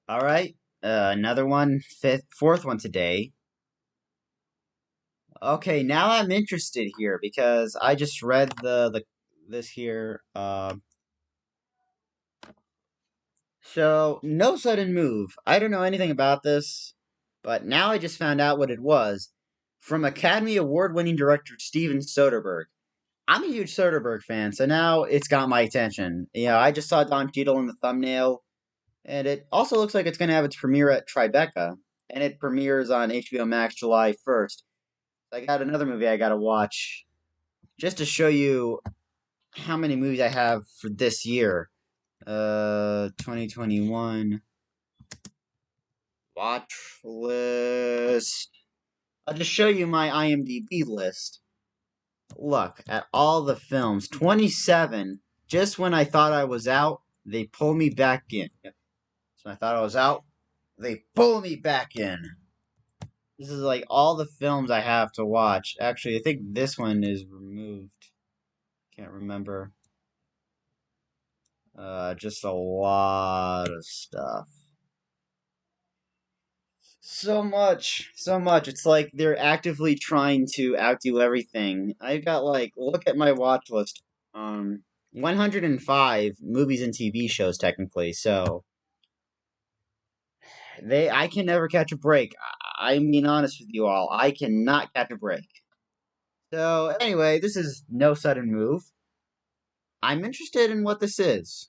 All right, another one, fourth one today. Okay, now I'm interested here because I just read the this here. So no sudden move. I don't know anything about this, but now I just found out what it was from Academy Award-winning director Steven Soderbergh. I'm a huge Soderbergh fan, so now it's got my attention. I just saw Don Cheadle in the thumbnail, and it also looks like it's going to have its premiere at Tribeca, and it premieres on HBO Max July 1st. I got another movie I got to watch just to show you how many movies I have for this year. 2021 watch list. I'll just show you my IMDb list. Look at all the films. 27. Just when I thought I was out, they pull me back in. So I thought I was out, they pull me back in. This is like all the films I have to watch. Actually, I think this one is removed. Can't remember. Just a lot of stuff. So much, so much. It's like they're actively trying to outdo everything. I've got like, look at my watch list. 105 movies and TV shows technically. So I can never catch a break. I'm being honest with you all. I cannot catch a break. So anyway, this is no sudden move. I'm interested in what this is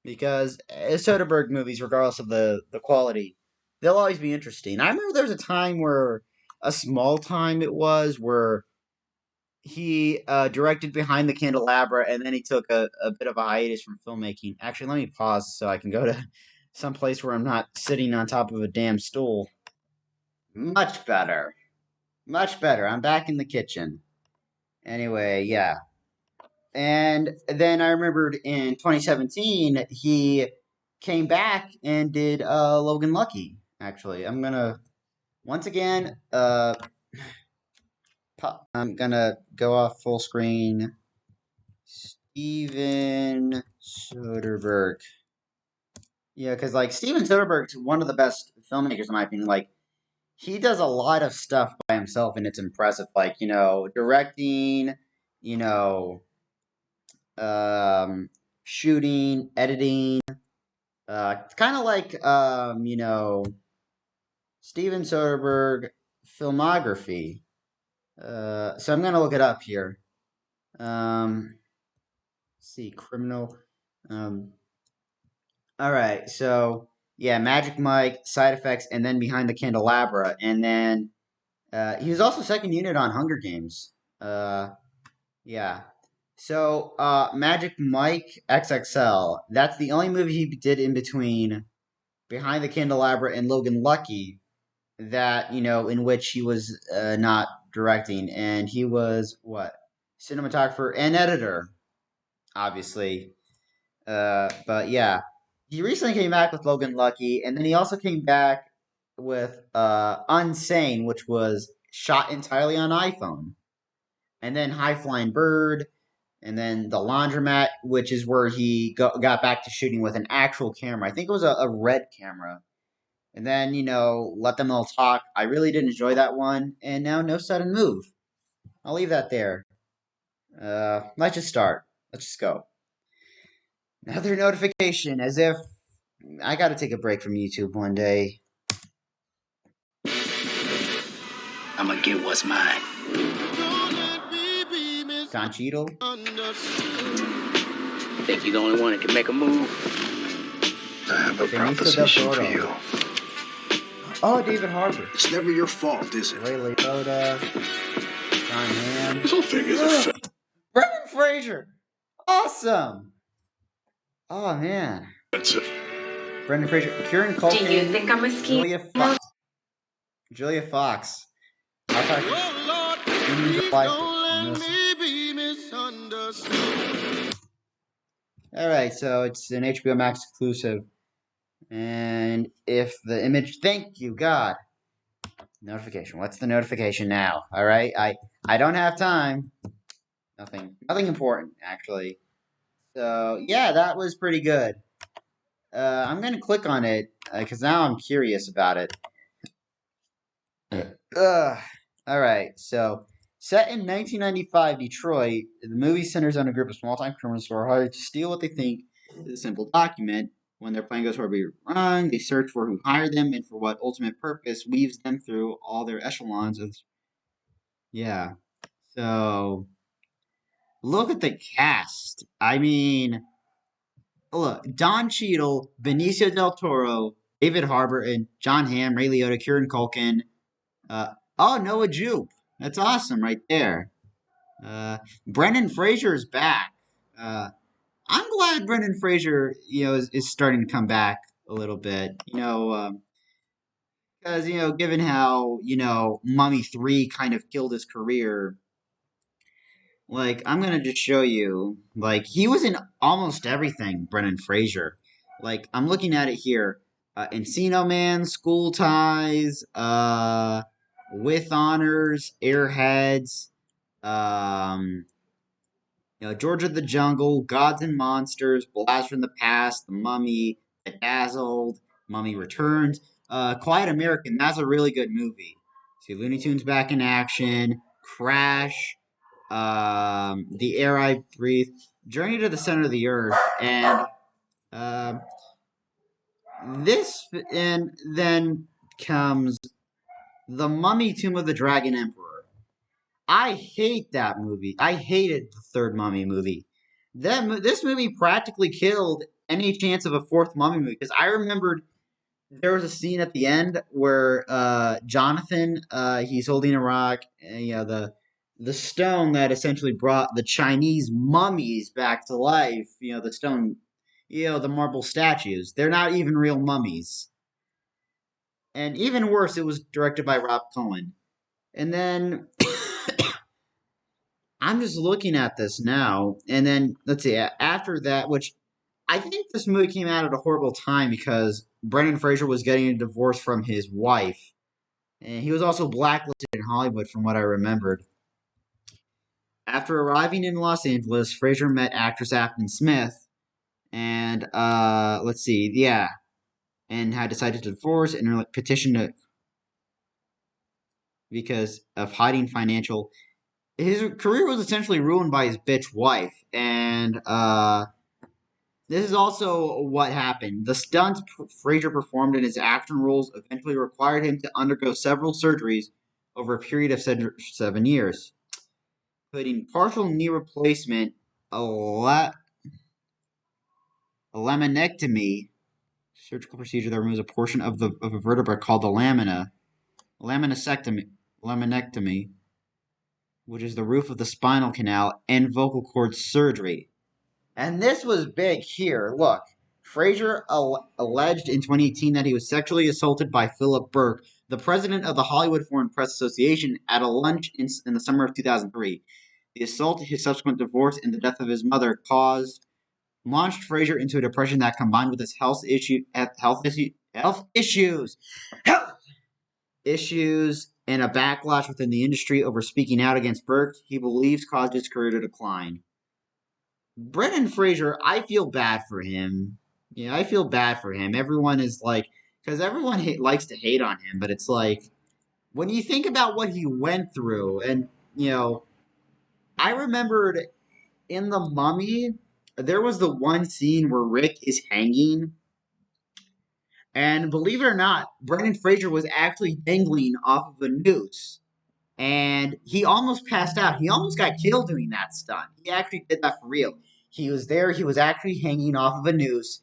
because Soderbergh movies, regardless of the quality, they'll always be interesting. I remember there was a time where a small time it was where he directed Behind the Candelabra, and then he took a bit of a hiatus from filmmaking. Actually, let me pause so I can go to some place where I'm not sitting on top of a damn stool. Much better. Much better. I'm back in the kitchen. Anyway, yeah. And then I remembered in 2017 he came back and did Logan Lucky. Actually, I'm gonna once again I'm gonna go off full screen. Steven Soderbergh. Yeah, because like Steven Soderbergh's one of the best filmmakers in my opinion. Like he does a lot of stuff by himself, and it's impressive. Like directing, you know, shooting, editing. It's kind of like Steven Soderbergh filmography. So I'm gonna look it up here. Let's see, criminal. Um, all right, so yeah, Magic Mike, Side Effects, and then Behind the Candelabra, and then he was also second unit on Hunger Games. Uh, yeah. So Magic Mike XXL. That's the only movie he did in between Behind the Candelabra and Logan Lucky that in which he was not directing, and he was what cinematographer and editor, obviously. But yeah, he recently came back with Logan Lucky, and then he also came back with Unsane, which was shot entirely on iPhone, and then High Flying Bird, and then The Laundromat, which is where he got back to shooting with an actual camera. I think it was a red camera. And then, Let Them All Talk. I really did enjoy that one. And now No Sudden Move. I'll leave that there. Let's just start. Let's just go. Another notification, as if I gotta take a break from YouTube one day. I'm gonna get what's mine. Don Cheadle? Think you're the only one that can make a move? I have a proposition for you. Oh, David Harbour. It's never your fault, is it? Ray Liotta. John Hamm. This whole thing is a film. Brendan Fraser! Awesome! Oh, man. That's it. Brendan Fraser. Kieran Culkin. Do you think I'm a schemer? Julia Fox. I'll talk to Alright, so it's an HBO Max exclusive. And if the image, thank you, God. Notification. What's the notification now? Alright, I don't have time. Nothing important, actually. So, yeah, that was pretty good. I'm gonna click on it because now I'm curious about it. Ugh. All right, so set in 1995 Detroit, the movie centers on a group of small-time criminals who are hired to steal what they think is a simple document. When their plan goes horribly wrong, they search for who hired them and for what ultimate purpose weaves them through all their echelons of. Yeah. So look at the cast. I mean, look, Don Cheadle, Benicio del Toro, David Harbour, and John Hamm, Ray Liotta, Kieran Culkin. Uh, oh, Noah Jupe. That's awesome right there. Brendan Fraser is back. Uh, I'm glad Brendan Fraser, is starting to come back a little bit. Because given how Mummy 3 kind of killed his career, like I'm gonna just show you, like he was in almost everything. Brendan Fraser, like I'm looking at it here, Encino Man, School Ties, With Honors, Airheads, um, George of the Jungle, Gods and Monsters, Blast from the Past, The Mummy, Bedazzled, Mummy Returns, Quiet American. That's a really good movie. See, Looney Tunes back in action, Crash, The Air I Breathe, Journey to the Center of the Earth, and um and then comes The Mummy, Tomb of the Dragon Emperor. I hate that movie. I hated the third Mummy movie. This movie practically killed any chance of a fourth Mummy movie because I remembered there was a scene at the end where Jonathan he's holding a rock and the stone that essentially brought the Chinese mummies back to life. The stone, the marble statues. They're not even real mummies. And even worse, it was directed by Rob Cohen. And then I'm just looking at this now, and then let's see. After that, which I think this movie came out at a horrible time because Brendan Fraser was getting a divorce from his wife, and he was also blacklisted in Hollywood, from what I remembered. After arriving in Los Angeles, Fraser met actress Afton Smith, and let's see, yeah, and had decided to divorce and petitioned to, because of hiding financial. His career was essentially ruined by his bitch wife, and this is also what happened. The stunts Fraser performed in his action roles eventually required him to undergo several surgeries over a period of 7 years, including partial knee replacement, a laminectomy, surgical procedure that removes a portion of a vertebra called the laminectomy, which is the roof of the spinal canal, and vocal cord surgery. And this was big here. Look, Fraser alleged in 2018 that he was sexually assaulted by Philip Burke, the president of the Hollywood Foreign Press Association, at a lunch in the summer of 2003. The assault, his subsequent divorce, and the death of his mother launched Fraser into a depression that, combined with his health issues, and a backlash within the industry over speaking out against Burke, he believes caused his career to decline. Brendan Fraser, I feel bad for him. Yeah, I feel bad for him. Everyone is like, because everyone likes to hate on him, but it's like, when you think about what he went through, and, I remembered in The Mummy, there was the one scene where Rick is hanging, and believe it or not, Brendan Fraser was actually dangling off of a noose. And he almost passed out. He almost got killed doing that stunt. He actually did that for real. He was there. He was actually hanging off of a noose.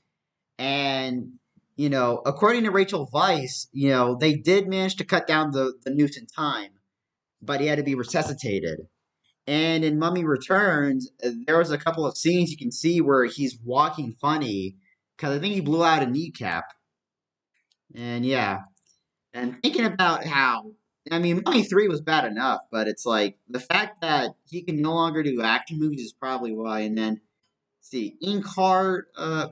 And, according to Rachel Weisz, they did manage to cut down the noose in time, but he had to be resuscitated. And in Mummy Returns, there was a couple of scenes you can see where he's walking funny because I think he blew out a kneecap. And yeah, and thinking about how, I mean, Mummy 3 was bad enough, but it's like the fact that he can no longer do action movies is probably why. And then, see, Inkheart,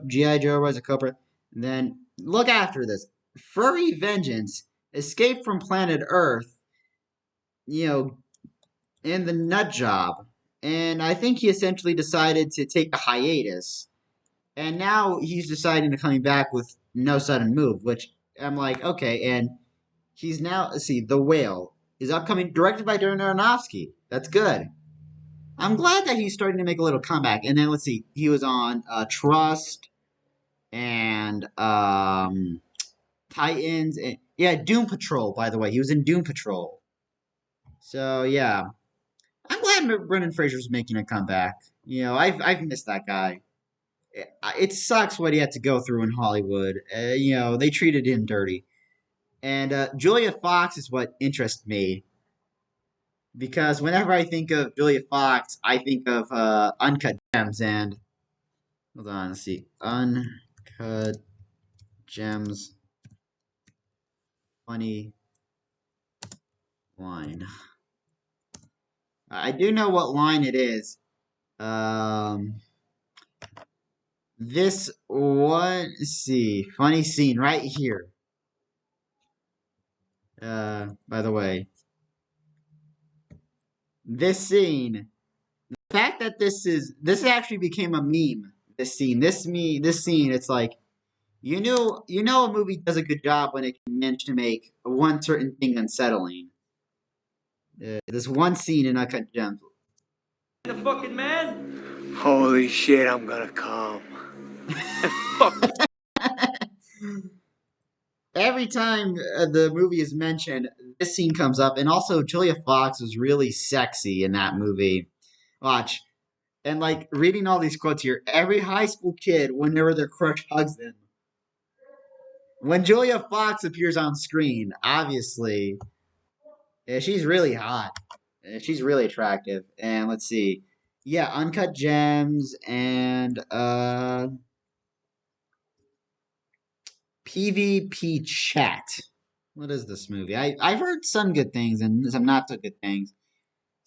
G.I. Joe, Rise of Cobra. And then, look after this Furry Vengeance, Escape from Planet Earth, you know, and The Nut Job. And I think he essentially decided to take a hiatus. And now he's deciding to coming back with No Sudden Move, which I'm like, okay. And he's now, let's see, The Whale is upcoming, directed by Darren Aronofsky. That's good. I'm glad that he's starting to make a little comeback. And then let's see, he was on Trust and Titans, and yeah, Doom Patrol. By the way, he was in Doom Patrol. So yeah, I'm glad Brendan Fraser's making a comeback. You know, I've missed that guy. It sucks what he had to go through in Hollywood. You know, they treated him dirty. And Julia Fox is what interests me because whenever I think of Julia Fox, I think of Uncut Gems. And hold on, let's see, Uncut Gems, funny line. I do know what line it is. This one, let's see, funny scene right here. By the way, this scene, the fact that this actually became a meme. This scene, it's like you know a movie does a good job when it can manage to make one certain thing unsettling. This one scene in Uncut Gems. The fucking man? Holy shit, I'm gonna come. Fuck. Every time the movie is mentioned, this scene comes up, and also Julia Fox was really sexy in that movie. Watch. And like reading all these quotes here, every high school kid, whenever their crush hugs them, when Julia Fox appears on screen, obviously, she's really hot. She's really attractive. And let's see. Yeah, Uncut Gems and PvP Chat. What is this movie? I've heard some good things and some not so good things.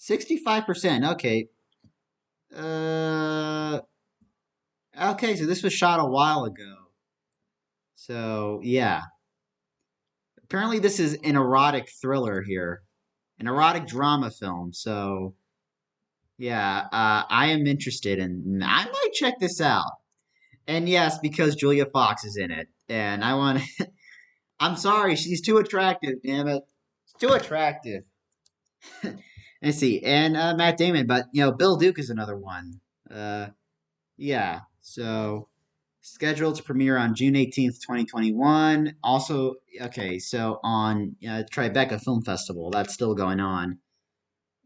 65%. Okay. Okay, so this was shot a while ago. So, yeah. Apparently this is an erotic thriller here. An erotic drama film. So, yeah, I am interested in I might check this out. And yes, because Julia Fox is in it. And I want to I'm sorry, she's too attractive, damn it. It's too attractive. Let's see, and Matt Damon, but you know, Bill Duke is another one. Yeah, so scheduled to premiere on June 18th, 2021. Also, okay, so on Tribeca Film Festival, that's still going on.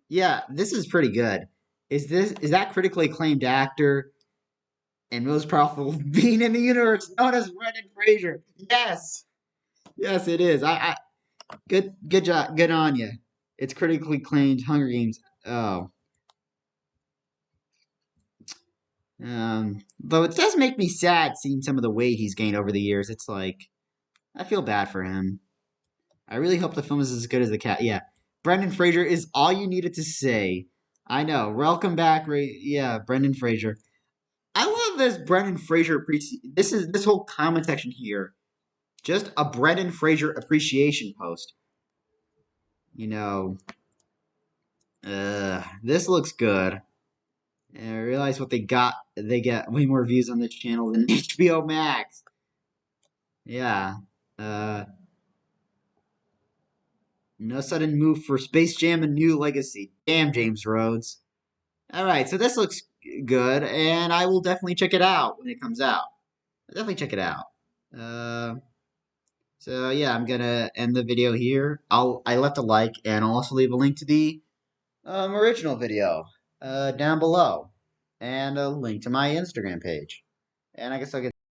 Yeah, this is pretty good. Is that critically acclaimed actor and most powerful being in the universe known as Brendan Fraser? Yes, yes, it is. I good job, good on you. It's critically acclaimed Hunger Games. Oh, though it does make me sad seeing some of the weight he's gained over the years. It's like I feel bad for him. I really hope the film is as good as the cat. Yeah, Brendan Fraser is all you needed to say. I know. Welcome back, yeah, Brendan Fraser. I love this Brendan Fraser this whole comment section here. Just a Brendan Fraser appreciation post. You know, this looks good. And I realize what they got. They get way more views on this channel than HBO Max. Yeah. No Sudden Move for Space Jam: A New Legacy. Damn, James Rhodes. All right, so this looks good, and I will definitely check it out when it comes out. I'll definitely check it out. So yeah, I'm gonna end the video here. I left a like, and I'll also leave a link to the original video down below, and a link to my Instagram page. And I guess I'll get